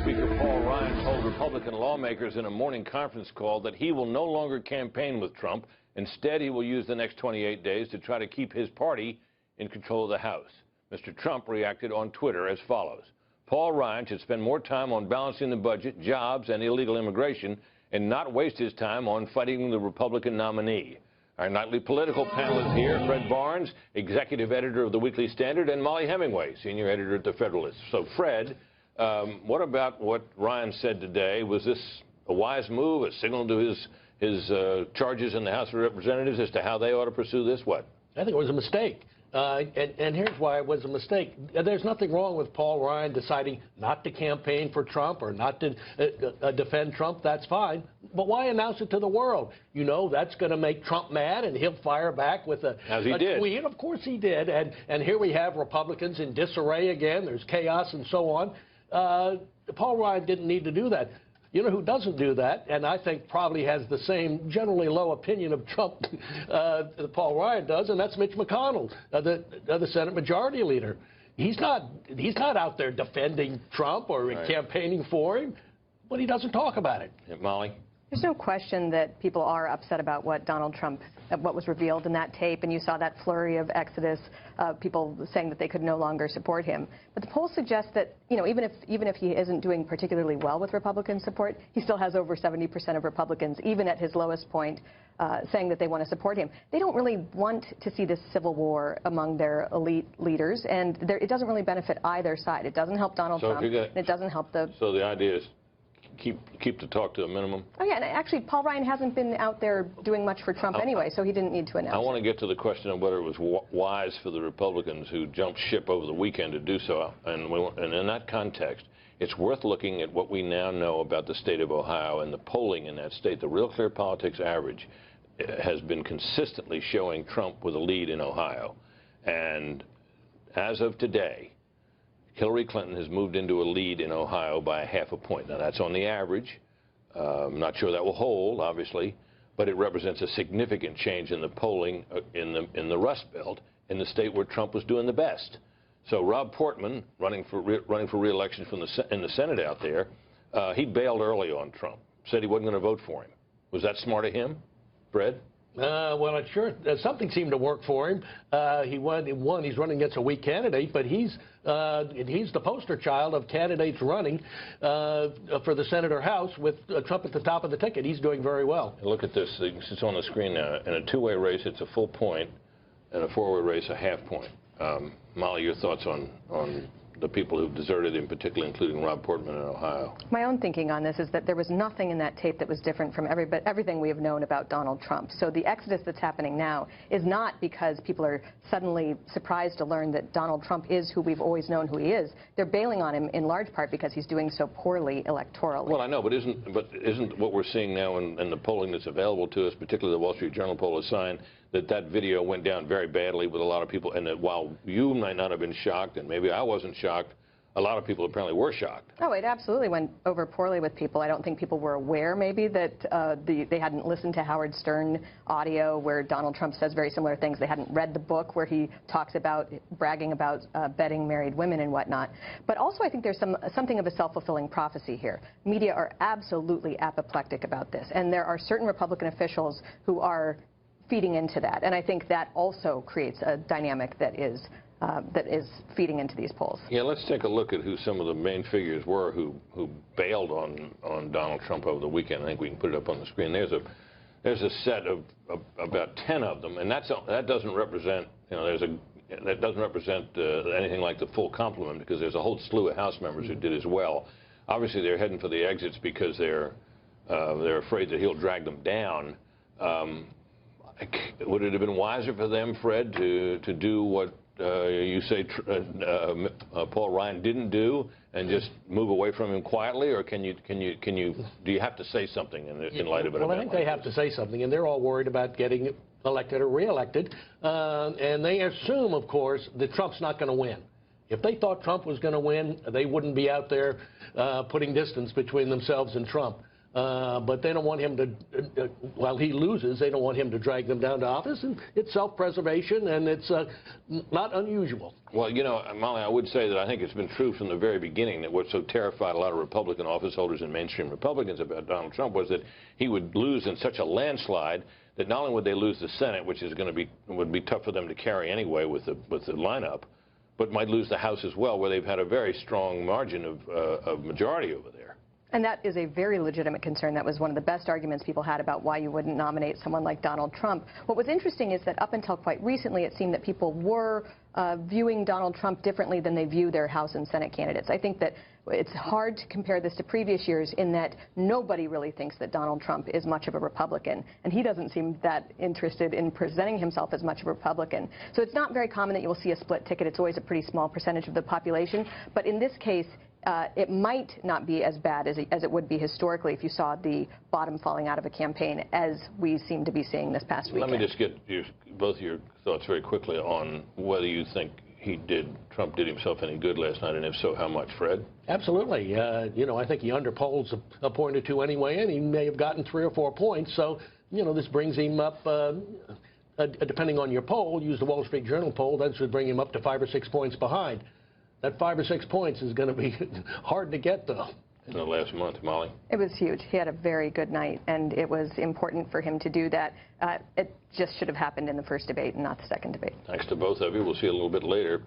Speaker Paul Ryan told Republican lawmakers in a morning conference call that he will no longer campaign with Trump. Instead, he will use the next 28 days to try to keep his party in control of the House. Mr. Trump reacted on Twitter as follows. Paul Ryan should spend more time on balancing the budget, jobs, and illegal immigration, and not waste his time on fighting the Republican nominee. Our nightly political panel is here. Fred Barnes, executive editor of the Weekly Standard, and Molly Hemingway, senior editor at the Federalist. So, Fred, what about what Ryan said today? Was this a wise move, a signal to his charges in the House of Representatives as to how they ought to pursue this? What? I think it was a mistake. And here's why it was a mistake. There's nothing wrong with Paul Ryan deciding not to campaign for Trump or not to defend Trump. That's fine. But why announce it to the world? You know, that's going to make Trump mad, and he'll fire back with a tweet. Of course he did. And here we have Republicans in disarray again. There's chaos and so on. Paul Ryan didn't need to do that. You know who doesn't do that, and I think probably has the same generally low opinion of Trump that Paul Ryan does, and that's Mitch McConnell, the Senate Majority Leader. He's not out there defending Trump or campaigning for him, but he doesn't talk about it. Yeah, Molly? There's no question that people are upset about what Donald Trump, what was revealed in that tape, and you saw that flurry of exodus, people saying that they could no longer support him. But the polls suggest that, you know, even if he isn't doing particularly well with Republican support, he still has over 70% of Republicans, even at his lowest point, saying that they want to support him. They don't really want to see this civil war among their elite leaders, and it doesn't really benefit either side. It doesn't help Donald Trump, and it doesn't help the... So the idea is keep the talk to a minimum? Oh, yeah, and actually, Paul Ryan hasn't been out there doing much for Trump anyway, so he didn't need to announce I want to get to the question of whether it was wise for the Republicans who jumped ship over the weekend to do so. And in that context, it's worth looking at what we now know about the state of Ohio and the polling in that state. The Real Clear Politics average has been consistently showing Trump with a lead in Ohio. And as of today, Hillary Clinton has moved into a lead in Ohio by ½ a point. Now, that's on the average. I'm not sure that will hold, obviously, but it represents a significant change in the polling in the Rust Belt, in the state where Trump was doing the best. So Rob Portman, running for re-election in the Senate out there, he bailed early on Trump, said he wasn't going to vote for him. Was that smart of him, Fred? Well, sure, something seemed to work for him. He won. He's running against a weak candidate, but he's the poster child of candidates running for the Senate or House with Trump at the top of the ticket. He's doing very well. Look at this. It's on the screen now. In a two-way race, it's a full point, and a four-way race, a ½ point. Molly, your thoughts on the people who've deserted him, particularly including Rob Portman in Ohio? My own thinking on this is that there was nothing in that tape that was different from everything we have known about Donald Trump. So the exodus that's happening now is not because people are suddenly surprised to learn that Donald Trump is who we've always known who he is. They're bailing on him in large part because he's doing so poorly electorally. Well, I know, but isn't what we're seeing now in the polling that's available to us, particularly the Wall Street Journal poll, a sign that video went down very badly with a lot of people, and that while you might not have been shocked, and maybe I wasn't shocked, a lot of people apparently were shocked. Oh, it absolutely went over poorly with people. I don't think people were aware, maybe, that they hadn't listened to Howard Stern audio where Donald Trump says very similar things. They hadn't read the book where he talks about bragging about betting married women and whatnot. But also, I think there's something of a self-fulfilling prophecy here. Media are absolutely apoplectic about this, and there are certain Republican officials who are feeding into that. And I think that also creates a dynamic that is feeding into these polls. Yeah, let's take a look at who some of the main figures were who bailed on Donald Trump over the weekend. I think we can put it up on the screen. There's a set of about 10 of them, and that doesn't represent, you know, that doesn't represent anything like the full complement, because there's a whole slew of House members who did as well. Obviously, they're heading for the exits because they're afraid that he'll drag them down. Would it have been wiser for them, Fred, to do what you say Paul Ryan didn't do, and just move away from him quietly, or do you have to say something in light of it? Well, I think they have to say something, and they're all worried about getting elected or reelected, and they assume, of course, that Trump's not going to win. If they thought Trump was going to win, they wouldn't be out there putting distance between themselves and Trump. But they don't want him to, while he loses, they don't want him to drag them down to office. And it's self-preservation, and it's not unusual. Well, you know, Molly, I would say that I think it's been true from the very beginning that what so terrified a lot of Republican office holders and mainstream Republicans about Donald Trump was that he would lose in such a landslide that not only would they lose the Senate, which is going to would be tough for them to carry anyway with the lineup, but might lose the House as well, where they've had a very strong margin of majority over there. And that is a very legitimate concern. That was one of the best arguments people had about why you wouldn't nominate someone like Donald Trump. What was interesting is that up until quite recently, it seemed that people were viewing Donald Trump differently than they view their House and Senate candidates. I think that it's hard to compare this to previous years in that nobody really thinks that Donald Trump is much of a Republican, and he doesn't seem that interested in presenting himself as much of a Republican. So it's not very common that you will see a split ticket. It's always a pretty small percentage of the population. But in this case, it might not be as bad as it would be historically if you saw the bottom falling out of a campaign, as we seem to be seeing this past weekend. Let me just get both your thoughts very quickly on whether you think Trump did himself any good last night, and if so, how much, Fred? Absolutely. You know, I think he underpolls a point or two anyway, and he may have gotten 3 or 4 points. So, you know, this brings him up, depending on your poll, use the Wall Street Journal poll, that should bring him up to 5 or 6 points behind. That 5 or 6 points is going to be hard to get, though. In the last month, Molly? It was huge. He had a very good night, and it was important for him to do that. It just should have happened in the first debate and not the second debate. Thanks to both of you. We'll see you a little bit later.